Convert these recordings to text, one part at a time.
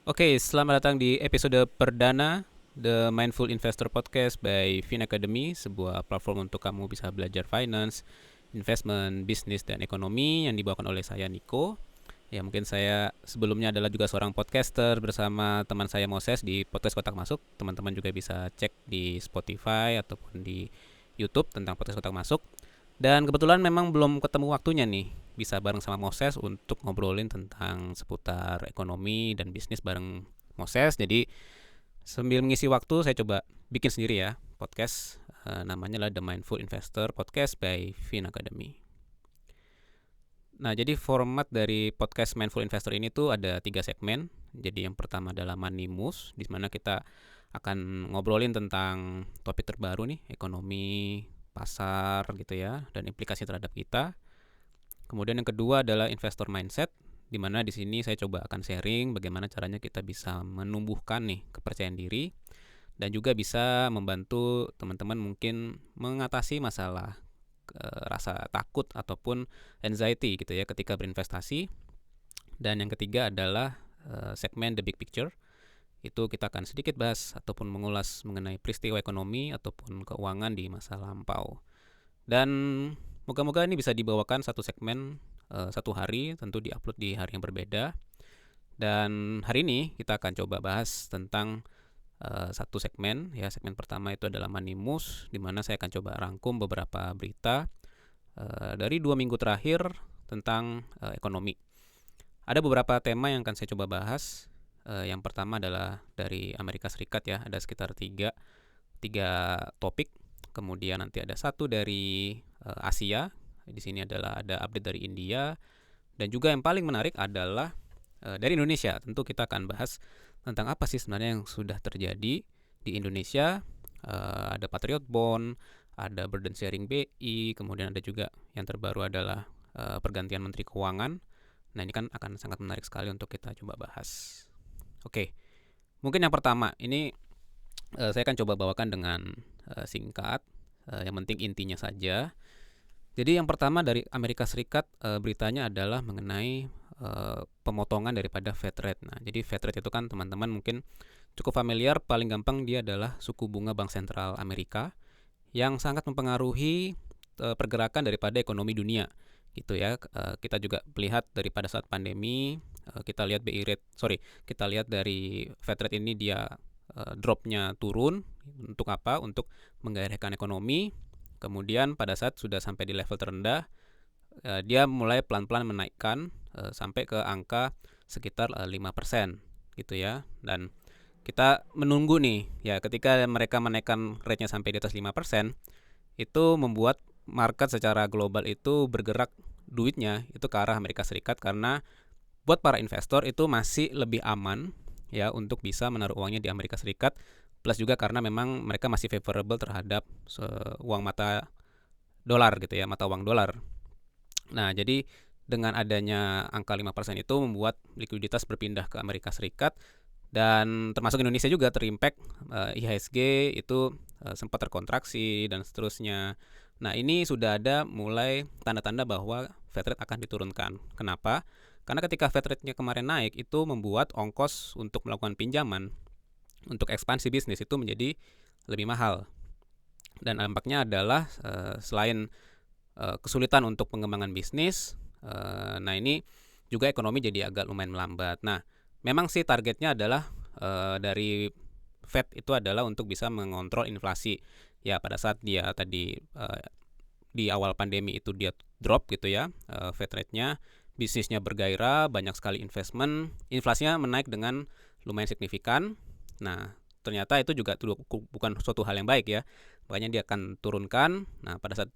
Oke, selamat datang di episode perdana The Mindful Investor Podcast by Fin Academy, sebuah platform untuk kamu bisa belajar finance, investment, bisnis, dan ekonomi yang dibawakan oleh saya, Niko. Ya, mungkin saya sebelumnya adalah juga seorang podcaster bersama teman saya Moses di Podcast Kotak Masuk. Teman-teman juga bisa cek di Spotify ataupun di YouTube tentang Podcast Kotak Masuk. Dan kebetulan memang belum ketemu waktunya nih bisa bareng sama Moses untuk ngobrolin tentang seputar ekonomi dan bisnis bareng Moses. Jadi sambil mengisi waktu saya coba bikin sendiri ya podcast. Namanya adalah The Mindful Investor Podcast by Fin Academy. Nah, jadi format dari podcast Mindful Investor ini tuh ada 3 segmen. Jadi yang pertama adalah Money Moves, di mana kita akan ngobrolin tentang topik terbaru nih, ekonomi, pasar gitu ya, dan implikasi terhadap kita. Kemudian yang kedua adalah Investor Mindset, di mana di sini saya coba akan sharing bagaimana caranya kita bisa menumbuhkan nih kepercayaan diri dan juga bisa membantu teman-teman mungkin mengatasi masalah rasa takut ataupun anxiety gitu ya ketika berinvestasi. Dan yang ketiga adalah segmen The Big Picture. Itu kita akan sedikit bahas ataupun mengulas mengenai peristiwa ekonomi ataupun keuangan di masa lampau. Dan moga-moga ini bisa dibawakan satu segmen satu hari, tentu diupload di hari yang berbeda. Dan hari ini kita akan coba bahas tentang satu segmen ya. Segmen pertama itu adalah Money Moves, di mana saya akan coba rangkum beberapa berita dari 2 minggu terakhir tentang ekonomi. Ada beberapa tema yang akan saya coba bahas. Yang pertama adalah dari Amerika Serikat ya, ada sekitar tiga topik. Kemudian nanti ada satu dari Asia. Di sini adalah ada update dari India. Dan juga yang paling menarik adalah dari Indonesia. Tentu kita akan bahas tentang apa sih sebenarnya yang sudah terjadi di Indonesia. Ada Patriot Bond, ada Burden Sharing BI, kemudian ada juga yang terbaru adalah pergantian Menteri Keuangan. Nah, ini kan akan sangat menarik sekali untuk kita coba bahas. Oke, mungkin yang pertama ini saya akan coba bawakan dengan singkat, yang penting intinya saja. Jadi yang pertama dari Amerika Serikat, beritanya adalah mengenai pemotongan daripada Fed rate. Nah, jadi Fed rate itu kan teman-teman mungkin cukup familiar, paling gampang dia adalah suku bunga Bank Sentral Amerika yang sangat mempengaruhi pergerakan daripada ekonomi dunia gitu ya. Kita juga melihat daripada saat pandemi, kita lihat kita lihat dari Fed rate ini dia dropnya turun. Untuk apa? Untuk menggairahkan ekonomi. Kemudian pada saat sudah sampai di level terendah, dia mulai pelan-pelan menaikkan sampai ke angka sekitar 5% gitu ya. Dan kita menunggu nih ya, ketika mereka menaikkan rate-nya sampai di atas 5%, itu membuat market secara global itu bergerak duitnya itu ke arah Amerika Serikat, karena buat para investor itu masih lebih aman ya untuk bisa menaruh uangnya di Amerika Serikat, plus juga karena memang mereka masih favorable terhadap uang mata dolar gitu ya, mata uang dolar. Nah, jadi dengan adanya angka 5% itu membuat likuiditas berpindah ke Amerika Serikat, dan termasuk Indonesia juga terimpact. IHSG itu sempat terkontraksi dan seterusnya. Nah, ini sudah ada mulai tanda-tanda bahwa Fed rate akan diturunkan. Kenapa? Karena ketika Fed rate-nya kemarin naik, itu membuat ongkos untuk melakukan pinjaman untuk ekspansi bisnis itu menjadi lebih mahal. Dan dampaknya adalah selain kesulitan untuk pengembangan bisnis, nah ini juga ekonomi jadi agak lumayan melambat. Nah, memang sih targetnya adalah dari Fed itu adalah untuk bisa mengontrol inflasi. Ya, pada saat dia tadi di awal pandemi itu dia drop gitu ya, Fed rate-nya, bisnisnya bergairah, banyak sekali investment, inflasinya menaik dengan lumayan signifikan. Nah, ternyata itu juga bukan suatu hal yang baik ya. Makanya dia akan turunkan. Nah, pada saat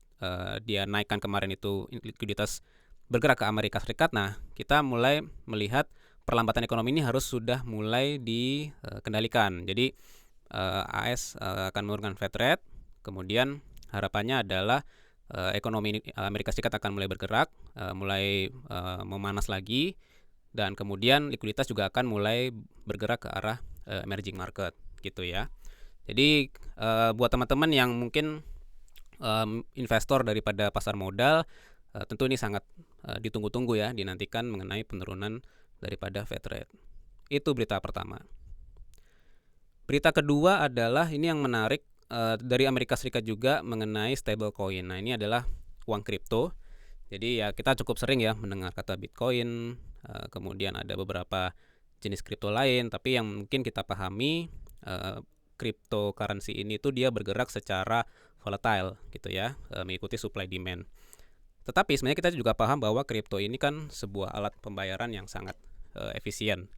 dia naikkan kemarin itu likuiditas bergerak ke Amerika Serikat. Nah, kita mulai melihat perlambatan ekonomi ini harus sudah mulai dikendalikan. Jadi AS akan menurunkan Fed rate. Kemudian harapannya adalah ekonomi Amerika Serikat akan mulai bergerak, mulai memanas lagi, dan kemudian likuiditas juga akan mulai bergerak ke arah emerging market gitu ya. Jadi buat teman-teman yang mungkin investor daripada pasar modal, tentu ini sangat ditunggu-tunggu ya, dinantikan mengenai penurunan daripada Fed rate. Itu berita pertama. Berita kedua adalah ini yang menarik, dari Amerika Serikat juga mengenai stablecoin. Nah, ini adalah uang kripto. Jadi ya kita cukup sering ya mendengar kata Bitcoin, kemudian ada beberapa jenis kripto lain, tapi yang mungkin kita pahami, cryptocurrency ini tuh dia bergerak secara volatile gitu ya, mengikuti supply demand. Tetapi sebenarnya kita juga paham bahwa kripto ini kan sebuah alat pembayaran yang sangat efisien.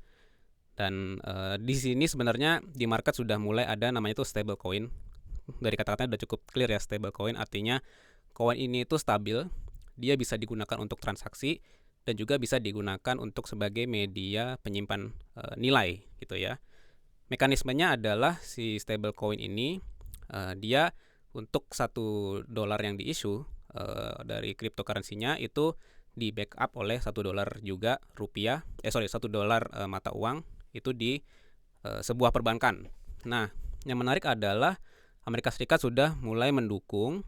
Dan di sini sebenarnya di market sudah mulai ada namanya itu stablecoin. Dari kata-katanya sudah cukup clear ya, stablecoin artinya koin ini itu stabil, dia bisa digunakan untuk transaksi dan juga bisa digunakan untuk sebagai media penyimpan nilai gitu ya. Mekanismenya adalah si stablecoin ini dia untuk $1 yang diissue dari cryptocurrency-nya itu di backup oleh $1 juga rupiah, $1 mata uang itu di sebuah perbankan. Nah, yang menarik adalah Amerika Serikat sudah mulai mendukung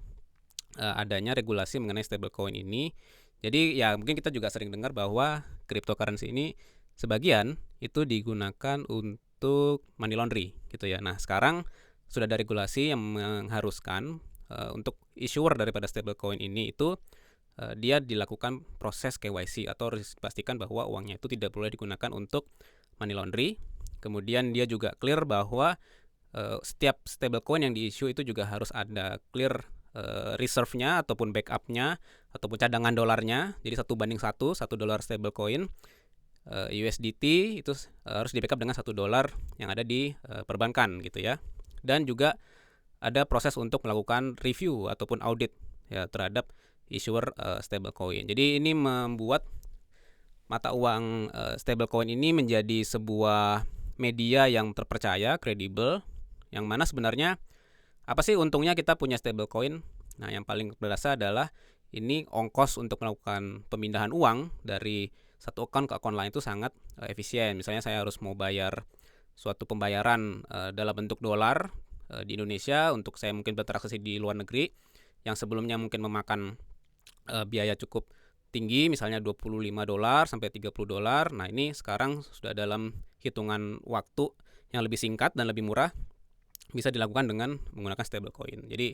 adanya regulasi mengenai stablecoin ini. Jadi ya mungkin kita juga sering dengar bahwa cryptocurrency ini sebagian itu digunakan untuk money laundry gitu ya. Nah, sekarang sudah ada regulasi yang mengharuskan untuk issuer daripada stablecoin ini itu dia dilakukan proses KYC atau pastikan bahwa uangnya itu tidak boleh digunakan untuk money laundry. Kemudian dia juga clear bahwa setiap stablecoin yang di-issue itu juga harus ada clear reserve-nya ataupun backup-nya ataupun cadangan dolarnya. Jadi 1:1, $1 stablecoin USDT itu harus di-backup dengan $1 yang ada di perbankan gitu ya. Dan juga ada proses untuk melakukan review ataupun audit ya terhadap issuer stablecoin. Jadi ini membuat mata uang stablecoin ini menjadi sebuah media yang terpercaya, kredibel, yang mana sebenarnya apa sih untungnya kita punya stablecoin? Nah, yang paling berasa adalah ini ongkos untuk melakukan pemindahan uang dari satu akun ke akun lain itu sangat efisien. Misalnya saya harus mau bayar suatu pembayaran dalam bentuk dolar di Indonesia untuk saya mungkin bertransaksi di luar negeri yang sebelumnya mungkin memakan biaya cukup tinggi, misalnya $25 sampai $30. Nah, ini sekarang sudah dalam hitungan waktu yang lebih singkat dan lebih murah bisa dilakukan dengan menggunakan stablecoin. Jadi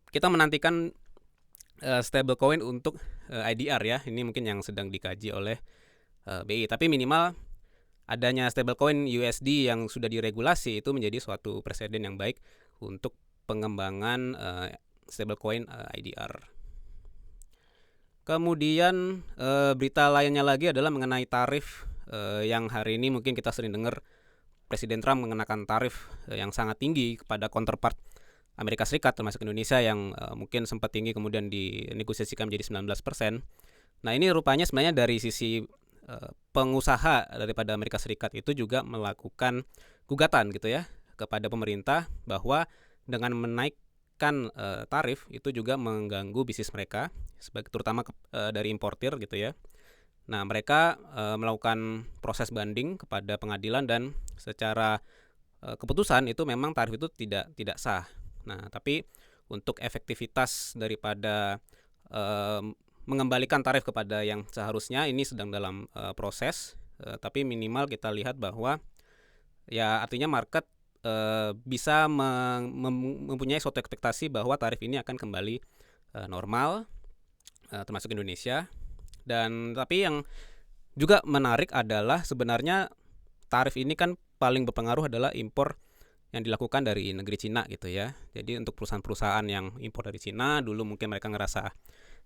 kita menantikan stablecoin untuk IDR ya. Ini mungkin yang sedang dikaji oleh BI. Tapi minimal adanya stablecoin USD yang sudah diregulasi itu menjadi suatu presiden yang baik untuk pengembangan stablecoin IDR. Kemudian berita lainnya lagi adalah mengenai tarif yang hari ini mungkin kita sering dengar Presiden Trump mengenakan tarif yang sangat tinggi kepada counterpart Amerika Serikat termasuk Indonesia yang mungkin sempat tinggi kemudian dinegosiasikan menjadi 19%. Nah, ini rupanya sebenarnya dari sisi pengusaha daripada Amerika Serikat itu juga melakukan gugatan gitu ya kepada pemerintah bahwa dengan menaikkan tarif itu juga mengganggu bisnis mereka terutama dari importir gitu ya. Nah, mereka melakukan proses banding kepada pengadilan dan secara keputusan itu memang tarif itu tidak sah. Nah, tapi untuk efektivitas daripada mengembalikan tarif kepada yang seharusnya ini sedang dalam proses, tapi minimal kita lihat bahwa ya artinya market bisa mempunyai suatu ekspektasi bahwa tarif ini akan kembali normal termasuk Indonesia. Dan tapi yang juga menarik adalah sebenarnya tarif ini kan paling berpengaruh adalah impor yang dilakukan dari negeri Cina gitu ya. Jadi untuk perusahaan-perusahaan yang impor dari Cina dulu mungkin mereka ngerasa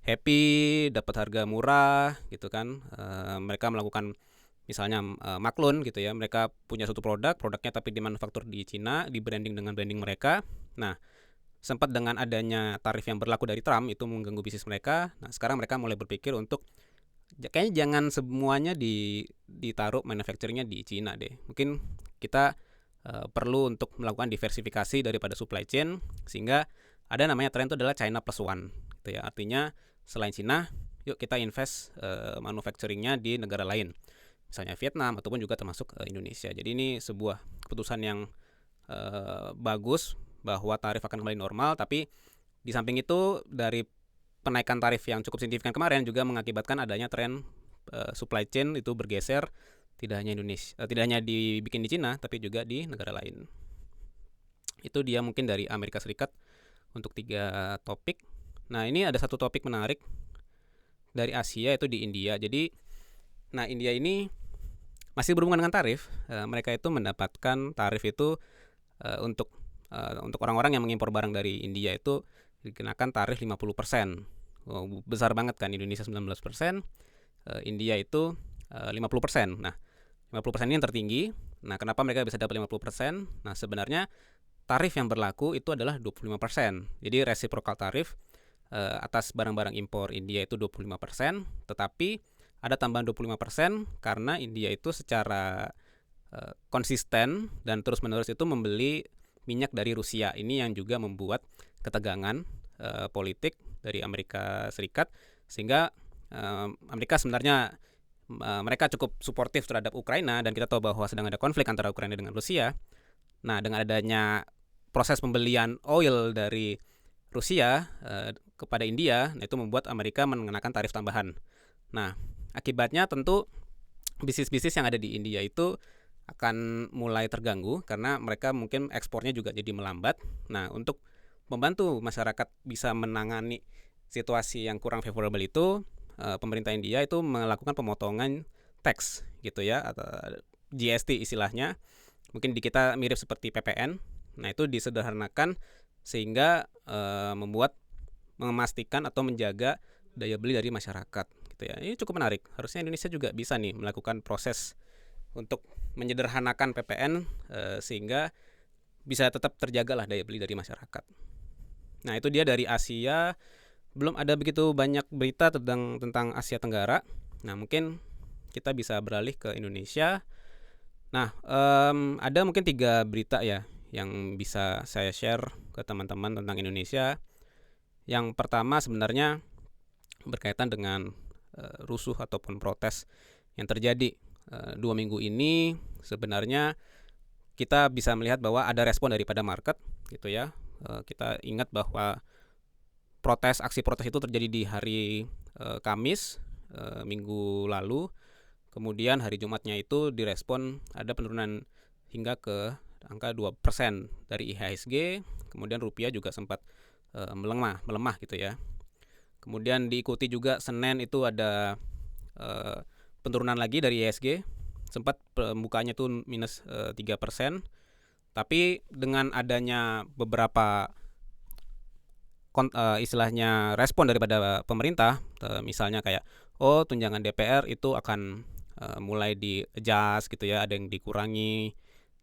happy, dapat harga murah gitu kan. Mereka melakukan misalnya maklun gitu ya. Mereka punya suatu produknya tapi dimanufaktur di Cina, di branding dengan branding mereka. Nah, sempat dengan adanya tarif yang berlaku dari Trump itu mengganggu bisnis mereka. Nah, sekarang mereka mulai berpikir untuk kayaknya jangan semuanya ditaruh manufacturingnya di Cina deh. Mungkin kita perlu untuk melakukan diversifikasi daripada supply chain sehingga ada namanya tren itu adalah China plus one gitu ya. Artinya selain Cina, yuk kita invest manufacturingnya di negara lain. Misalnya Vietnam ataupun juga termasuk Indonesia. Jadi ini sebuah keputusan yang bagus bahwa tarif akan kembali normal, tapi di samping itu dari penaikan tarif yang cukup signifikan kemarin juga mengakibatkan adanya tren supply chain itu bergeser tidak hanya dibikin di Cina tapi juga di negara lain. Itu dia mungkin dari Amerika Serikat untuk 3 topik. Nah, ini ada satu topik menarik dari Asia, itu di India. Jadi, India ini masih berhubungan dengan tarif. Mereka itu mendapatkan tarif itu untuk orang-orang yang mengimpor barang dari India itu dikenakan tarif 50%. Besar banget kan, Indonesia 19%, India itu 50%. Nah, 50% ini yang tertinggi. Nah, kenapa mereka bisa dapat 50%? Nah, sebenarnya tarif yang berlaku itu adalah 25%. Jadi reciprocal tarif atas barang-barang impor India itu 25%, tetapi ada tambahan 25% karena India itu secara konsisten dan terus-menerus itu membeli minyak dari Rusia. Ini yang juga membuat ketegangan politik dari Amerika Serikat, sehingga Amerika sebenarnya mereka cukup suportif terhadap Ukraina, dan kita tahu bahwa sedang ada konflik antara Ukraina dengan Rusia. Nah, dengan adanya proses pembelian oil dari Rusia kepada India, itu membuat Amerika mengenakan tarif tambahan. Nah, akibatnya tentu bisnis-bisnis yang ada di India itu akan mulai terganggu karena mereka mungkin ekspornya juga jadi melambat. Nah, untuk membantu masyarakat bisa menangani situasi yang kurang favorable itu, pemerintah India itu melakukan pemotongan tax gitu ya, atau GST istilahnya. Mungkin di kita mirip seperti PPN. Nah, itu disederhanakan sehingga memastikan atau menjaga daya beli dari masyarakat gitu ya. Ini cukup menarik. Harusnya Indonesia juga bisa nih melakukan proses untuk menyederhanakan PPN sehingga bisa tetap terjagalah daya beli dari masyarakat. Nah, itu dia dari Asia. Belum ada begitu banyak berita tentang Asia Tenggara. Nah, mungkin kita bisa beralih ke Indonesia. Nah, ada mungkin 3 berita ya yang bisa saya share ke teman-teman tentang Indonesia. Yang pertama sebenarnya berkaitan dengan rusuh ataupun protes yang terjadi 2 minggu ini. Sebenarnya kita bisa melihat bahwa ada respon daripada market gitu ya. Kita ingat bahwa aksi protes itu terjadi di hari Kamis minggu lalu. Kemudian hari Jumatnya itu direspon ada penurunan hingga ke angka 2% dari IHSG. Kemudian rupiah juga sempat melemah gitu ya. Kemudian diikuti juga Senin itu ada penurunan lagi dari IHSG. Sempat pembukaannya itu minus 3%. Tapi dengan adanya beberapa istilahnya respon daripada pemerintah, misalnya kayak tunjangan DPR itu akan mulai di-adjust gitu ya, ada yang dikurangi.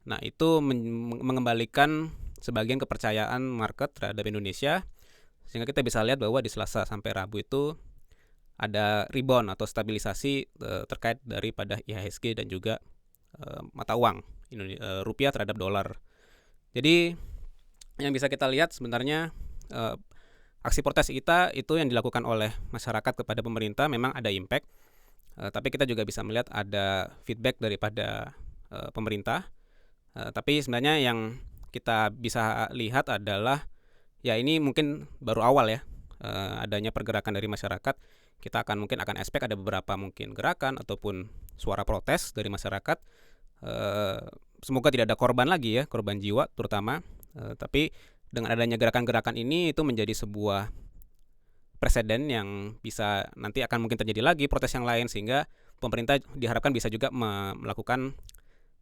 Nah, itu mengembalikan sebagian kepercayaan market terhadap Indonesia, sehingga kita bisa lihat bahwa di Selasa sampai Rabu itu ada rebound atau stabilisasi terkait daripada IHSG dan juga mata uang rupiah terhadap dolar. Jadi yang bisa kita lihat sebenarnya aksi protes kita itu yang dilakukan oleh masyarakat kepada pemerintah memang ada impact, tapi kita juga bisa melihat ada feedback daripada pemerintah. Tapi sebenarnya yang kita bisa lihat adalah ya ini mungkin baru awal ya adanya pergerakan dari masyarakat. Kita mungkin akan expect ada beberapa mungkin gerakan ataupun suara protes dari masyarakat. Semoga tidak ada korban lagi ya, korban jiwa terutama. Tapi dengan adanya gerakan-gerakan ini itu menjadi sebuah presiden yang bisa nanti akan mungkin terjadi lagi protes yang lain, sehingga pemerintah diharapkan bisa juga melakukan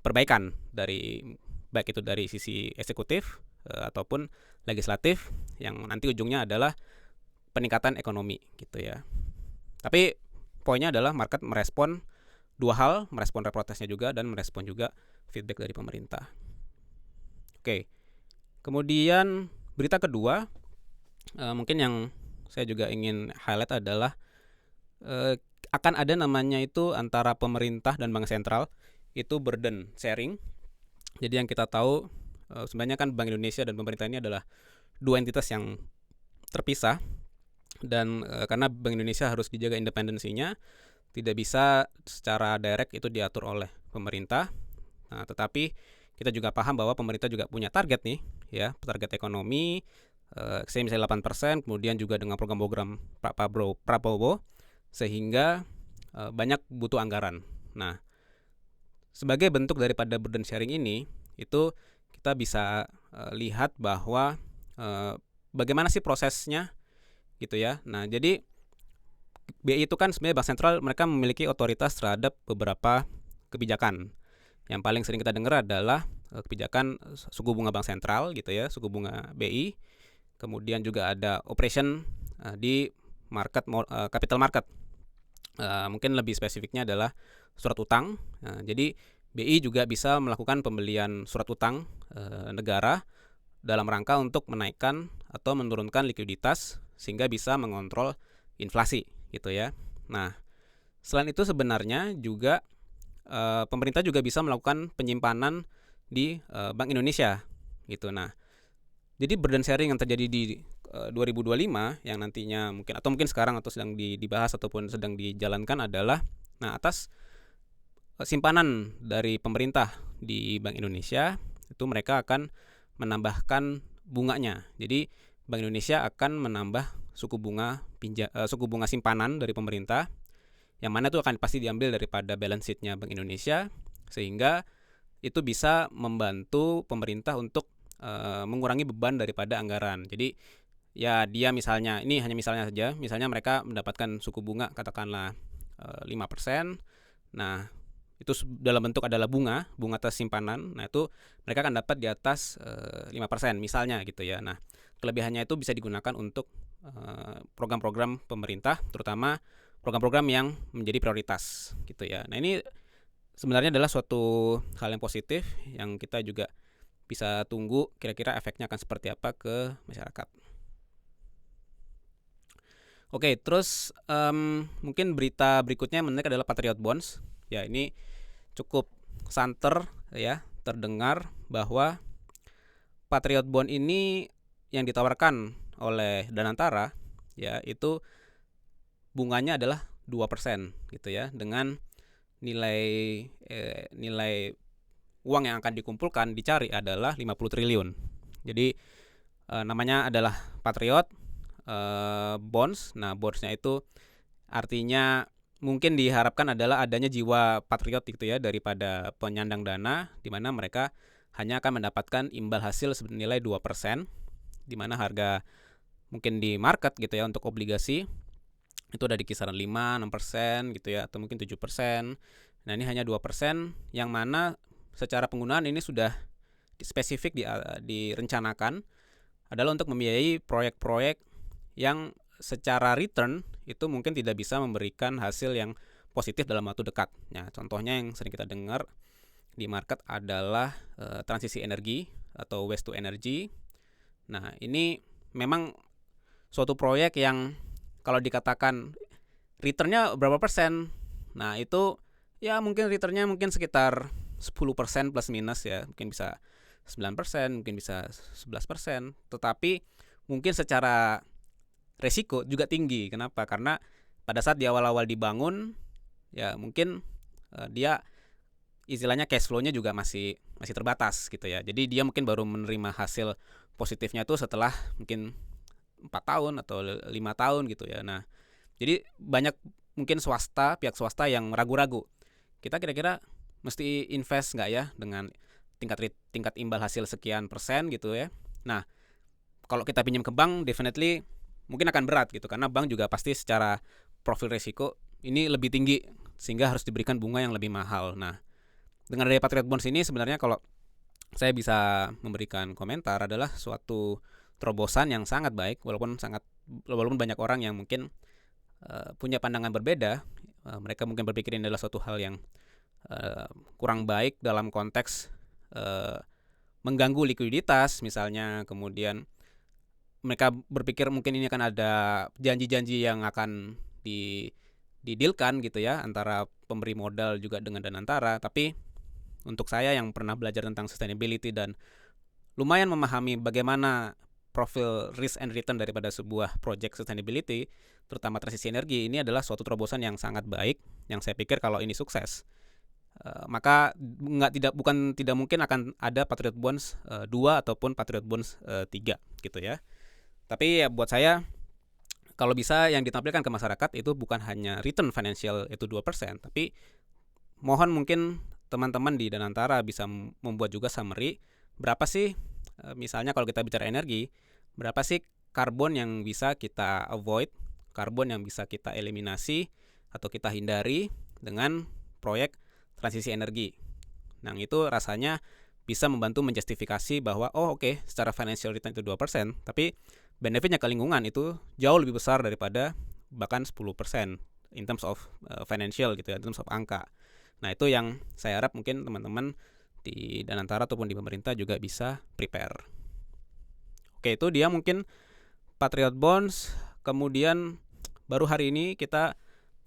perbaikan dari baik itu dari sisi eksekutif ataupun legislatif yang nanti ujungnya adalah peningkatan ekonomi gitu ya. Tapi poinnya adalah market merespon 2 hal, merespon protesnya juga dan merespon juga feedback dari pemerintah. Oke. Kemudian berita kedua mungkin yang saya juga ingin highlight adalah akan ada namanya itu antara pemerintah dan bank sentral itu burden sharing. Jadi yang kita tahu sebenarnya kan Bank Indonesia dan pemerintah ini adalah 2 entitas yang terpisah, dan karena Bank Indonesia harus dijaga independensinya, tidak bisa secara direct itu diatur oleh pemerintah. Nah, tetapi kita juga paham bahwa pemerintah juga punya target nih ya, target ekonomi misalnya 8%, kemudian juga dengan program-program Pak Prabowo sehingga banyak butuh anggaran. Nah, sebagai bentuk daripada burden sharing ini, itu kita bisa lihat bahwa bagaimana sih prosesnya gitu ya. Nah, jadi BI itu kan sebenarnya bank sentral, mereka memiliki otoritas terhadap beberapa kebijakan. Yang paling sering kita dengar adalah kebijakan suku bunga bank sentral gitu ya, suku bunga BI. Kemudian juga ada operation di capital market. Mungkin lebih spesifiknya adalah surat utang. Jadi BI juga bisa melakukan pembelian surat utang negara dalam rangka untuk menaikkan atau menurunkan likuiditas sehingga bisa mengontrol inflasi gitu ya. Nah, selain itu sebenarnya juga pemerintah juga bisa melakukan penyimpanan di Bank Indonesia gitu. Nah, jadi burden sharing yang terjadi di 2025 yang nantinya mungkin sekarang atau sedang dibahas ataupun sedang dijalankan adalah atas simpanan dari pemerintah di Bank Indonesia, itu mereka akan menambahkan bunganya. Jadi Bank Indonesia akan menambah suku bunga simpanan dari pemerintah, yang mana itu akan pasti diambil daripada balance sheet-nya Bank Indonesia, sehingga itu bisa membantu pemerintah untuk mengurangi beban daripada anggaran. Jadi ya dia misalnya, ini hanya misalnya saja, misalnya mereka mendapatkan suku bunga katakanlah 5%. Nah, itu dalam bentuk adalah bunga atas simpanan. Nah, itu mereka akan dapat di atas 5% misalnya gitu ya. Nah, kelebihannya itu bisa digunakan untuk program-program pemerintah, terutama program-program yang menjadi prioritas gitu ya. Nah, ini sebenarnya adalah suatu hal yang positif yang kita juga bisa tunggu kira-kira efeknya akan seperti apa ke masyarakat. Oke, terus mungkin berita berikutnya yang menarik adalah Patriot Bonds. Ya, ini cukup santer ya, terdengar bahwa Patriot Bond ini yang ditawarkan oleh Danantara ya, itu bunganya adalah 2% gitu ya, dengan nilai uang yang akan dikumpulkan dicari adalah 50 triliun. Jadi namanya adalah Patriot Bonds. Nah, bondsnya itu artinya mungkin diharapkan adalah adanya jiwa patriot gitu ya daripada penyandang dana, di mana mereka hanya akan mendapatkan imbal hasil senilai 2%, di mana harga mungkin di market gitu ya untuk obligasi itu ada di kisaran 5-6% gitu ya, atau mungkin 7%. Nah, ini hanya 2%, yang mana secara penggunaan ini sudah spesifik direncanakan adalah untuk membiayai proyek-proyek yang secara return itu mungkin tidak bisa memberikan hasil yang positif dalam waktu dekat. Nah, contohnya yang sering kita dengar di market adalah transisi energi atau waste to energy. Nah, ini memang suatu proyek yang kalau dikatakan returnnya berapa persen, nah itu ya mungkin returnnya mungkin sekitar 10% plus minus ya, mungkin bisa 9%, mungkin bisa 11%, tetapi mungkin secara resiko juga tinggi. Kenapa? Karena pada saat di awal-awal dibangun ya mungkin dia istilahnya cash flow-nya juga masih terbatas gitu ya. Jadi dia mungkin baru menerima hasil positifnya itu setelah mungkin 4 tahun atau 5 tahun gitu ya. Nah, jadi banyak mungkin pihak swasta yang ragu-ragu. Kita kira-kira mesti invest nggak ya dengan tingkat imbal hasil sekian persen gitu ya. Nah, kalau kita pinjam ke bank definitely mungkin akan berat gitu, karena bank juga pasti secara profil risiko ini lebih tinggi sehingga harus diberikan bunga yang lebih mahal. Nah, dengan adanya Patriot Bonds ini sebenarnya kalau saya bisa memberikan komentar adalah suatu terobosan yang sangat baik, walaupun banyak orang yang mungkin punya pandangan berbeda. Mereka mungkin berpikir ini adalah suatu hal yang kurang baik dalam konteks mengganggu likuiditas misalnya, kemudian mereka berpikir mungkin ini akan ada janji-janji yang akan didilkan gitu ya antara pemberi modal juga dengan Danantara. Tapi untuk saya yang pernah belajar tentang sustainability dan lumayan memahami bagaimana profil risk and return daripada sebuah project sustainability, terutama transisi energi, ini adalah suatu terobosan yang sangat baik, yang saya pikir kalau ini sukses, maka tidak mungkin akan ada Patriot Bonds 2 ataupun Patriot Bonds 3 gitu ya. Tapi ya buat saya, kalau bisa yang ditampilkan ke masyarakat itu bukan hanya return financial itu 2%, tapi mohon mungkin teman-teman di Danantara bisa membuat juga summary berapa sih misalnya kalau kita bicara energi, berapa sih karbon yang bisa kita avoid, karbon yang bisa kita eliminasi atau kita hindari dengan proyek transisi energi. Nah, itu rasanya bisa membantu menjustifikasi bahwa secara financial return itu 2%, tapi benefitnya ke lingkungan itu jauh lebih besar daripada bahkan 10% in terms of financial gitu ya, in terms of angka. Nah, itu yang saya harap mungkin teman-teman di Danantara ataupun di pemerintah juga bisa prepare. Oke, itu dia mungkin Patriot Bonds. Kemudian baru hari ini kita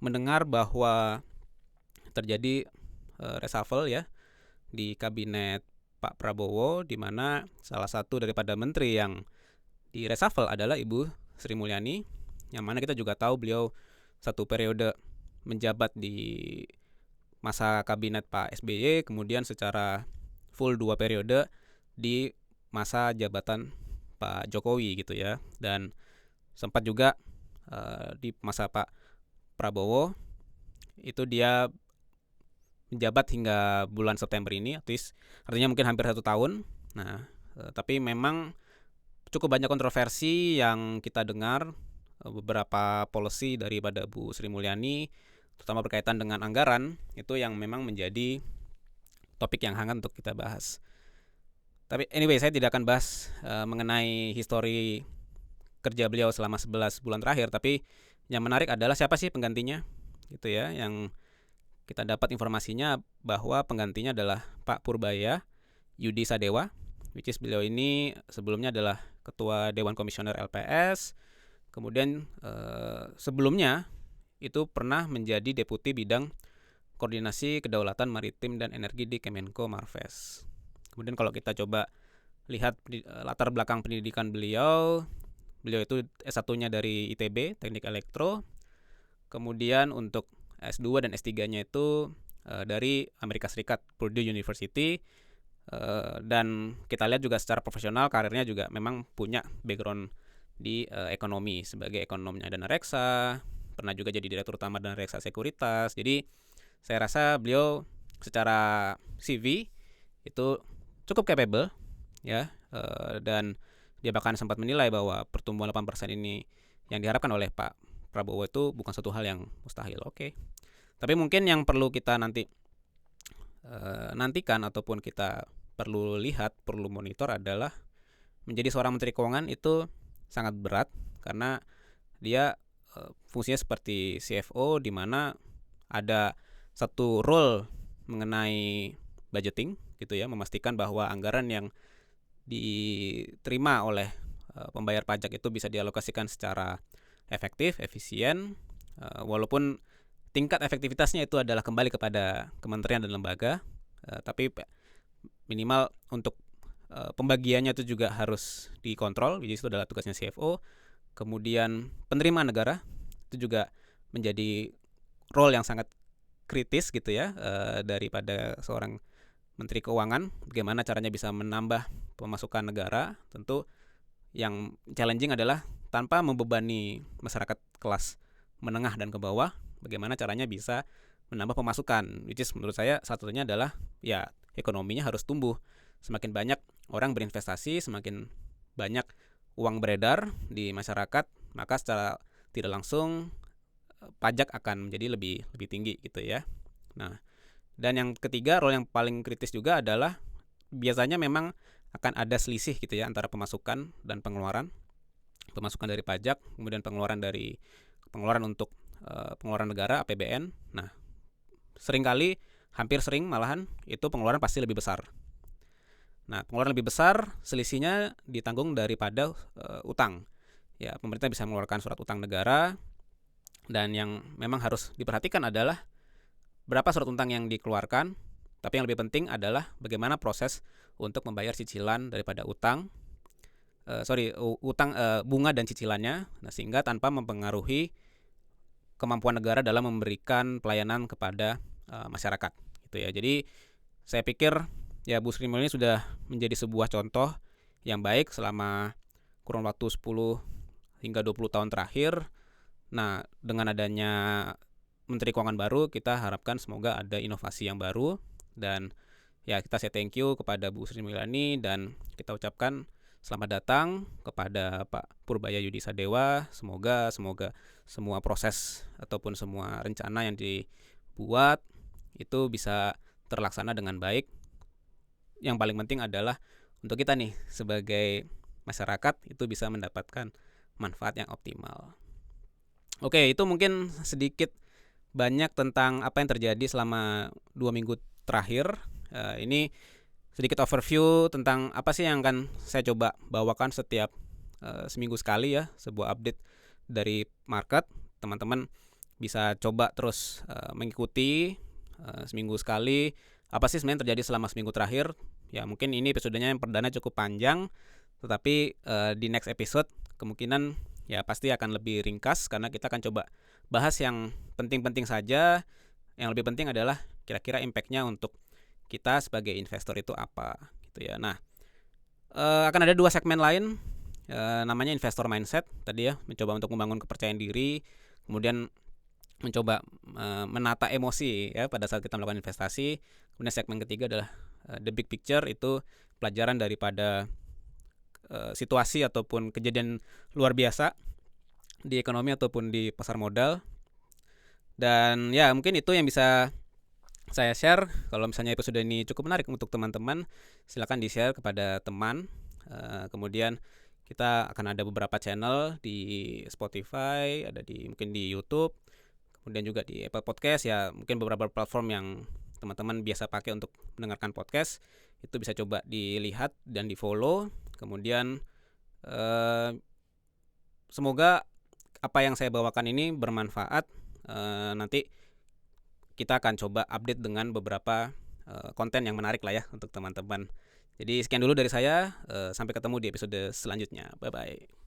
mendengar bahwa terjadi reshuffle ya di kabinet Pak Prabowo, di mana salah satu daripada menteri yang di reshuffle adalah Ibu Sri Mulyani, yang mana kita juga tahu beliau satu periode menjabat di masa kabinet Pak SBY, kemudian secara full 2 periode di masa jabatan Pak Jokowi gitu ya. Dan sempat juga di masa Pak Prabowo itu dia menjabat hingga bulan September ini, artinya mungkin hampir 1 tahun. Nah, tapi memang cukup banyak kontroversi yang kita dengar, beberapa policy daripada Bu Sri Mulyani, terutama berkaitan dengan anggaran, itu yang memang menjadi topik yang hangat untuk kita bahas. Tapi anyway, saya tidak akan bahas mengenai histori kerja beliau selama 11 bulan terakhir, tapi yang menarik adalah siapa sih penggantinya gitu ya. Yang kita dapat informasinya bahwa penggantinya adalah Pak Purbaya Yudi Sadewa, which is beliau ini sebelumnya adalah Ketua Dewan Komisioner LPS. Kemudian sebelumnya itu pernah menjadi Deputi Bidang Koordinasi Kedaulatan Maritim dan Energi di Kemenko Marves. Kemudian kalau kita coba lihat latar belakang pendidikan beliau itu S1-nya dari ITB, Teknik Elektro. Kemudian untuk S2 dan S3-nya itu dari Amerika Serikat, Purdue University. Dan kita lihat juga secara profesional karirnya juga memang punya background di ekonomi, sebagai ekonomnya Dana Reksa, pernah juga jadi Direktur Utama Dana Reksa Sekuritas. Jadi saya rasa beliau secara CV itu cukup capable ya, dan dia bahkan sempat menilai bahwa pertumbuhan 8% ini yang diharapkan oleh Pak Prabowo itu bukan satu hal yang mustahil. Oke. Tapi mungkin yang perlu kita nantikan ataupun kita perlu lihat, perlu monitor adalah menjadi seorang Menteri Keuangan itu sangat berat karena dia fungsinya seperti CFO, di mana ada satu role mengenai budgeting gitu ya, memastikan bahwa anggaran yang diterima oleh pembayar pajak itu bisa dialokasikan secara efektif, efisien, walaupun tingkat efektivitasnya itu adalah kembali kepada kementerian dan lembaga, tapi minimal untuk pembagiannya itu juga harus dikontrol, jadi itu adalah tugasnya CFO. Kemudian penerimaan negara itu juga menjadi role yang sangat kritis gitu ya, daripada seorang Menteri Keuangan. Bagaimana caranya bisa menambah pemasukan negara. Tentu yang challenging adalah tanpa membebani masyarakat kelas menengah dan ke bawah, bagaimana caranya bisa menambah pemasukan, which is menurut saya satunya adalah ya ekonominya harus tumbuh. Semakin banyak orang berinvestasi, semakin banyak uang beredar di masyarakat, maka secara tidak langsung pajak akan menjadi lebih tinggi gitu ya. Nah, dan yang ketiga, role yang paling kritis juga adalah biasanya memang akan ada selisih gitu ya antara pemasukan dan pengeluaran. Pemasukan dari pajak, kemudian pengeluaran untuk pengeluaran negara APBN. Nah, hampir sering malahan itu pengeluaran pasti lebih besar. Nah, pengeluaran lebih besar selisihnya ditanggung daripada utang. Ya, pemerintah bisa mengeluarkan surat utang negara, dan yang memang harus diperhatikan adalah berapa surat utang yang dikeluarkan. Tapi yang lebih penting adalah bagaimana proses untuk membayar cicilan daripada utang, bunga dan cicilannya. Nah, sehingga tanpa mempengaruhi kemampuan negara dalam memberikan pelayanan kepada masyarakat gitu ya. Jadi saya pikir ya Bu Sri Mulyani sudah menjadi sebuah contoh yang baik selama kurun waktu 10 hingga 20 tahun terakhir. Nah, dengan adanya Menteri Keuangan baru, kita harapkan semoga ada inovasi yang baru, Dan ya kita say thank you kepada Bu Sri Mulyani dan kita ucapkan selamat datang kepada Pak Purbaya Yudi Sadewa. Semoga semua proses ataupun semua rencana yang dibuat itu bisa terlaksana dengan baik. Yang paling penting adalah untuk kita nih sebagai masyarakat itu bisa mendapatkan manfaat yang optimal. Oke, itu mungkin sedikit banyak tentang apa yang terjadi selama 2 minggu terakhir. Ini sedikit overview tentang apa sih yang akan saya coba bawakan setiap seminggu sekali ya, sebuah update dari market. Teman-teman bisa coba terus mengikuti seminggu sekali apa sih sebenarnya terjadi selama seminggu terakhir. Ya mungkin ini episodenya yang perdana cukup panjang, tetapi di next episode kemungkinan ya pasti akan lebih ringkas karena kita akan coba bahas yang penting-penting saja. Yang lebih penting adalah kira-kira impact-nya untuk kita sebagai investor itu apa gitu ya. Nah, akan ada 2 segmen lain, namanya investor mindset tadi ya, mencoba untuk membangun kepercayaan diri, kemudian mencoba menata emosi ya pada saat kita melakukan investasi. Kemudian segmen ketiga adalah the big picture, itu pelajaran daripada situasi ataupun kejadian luar biasa di ekonomi ataupun di pasar modal. Dan ya mungkin itu yang bisa saya share. Kalau misalnya episode ini cukup menarik untuk teman-teman, silakan di-share kepada teman. Kemudian kita akan ada beberapa channel di Spotify, ada mungkin di YouTube, kemudian juga di Apple Podcast ya, mungkin beberapa platform yang teman-teman biasa pakai untuk mendengarkan podcast. Itu bisa coba dilihat dan di-follow. Kemudian semoga apa yang saya bawakan ini bermanfaat. Nanti kita akan coba update dengan beberapa konten yang menarik lah ya untuk teman-teman. Jadi sekian dulu dari saya, sampai ketemu di episode selanjutnya. Bye-bye.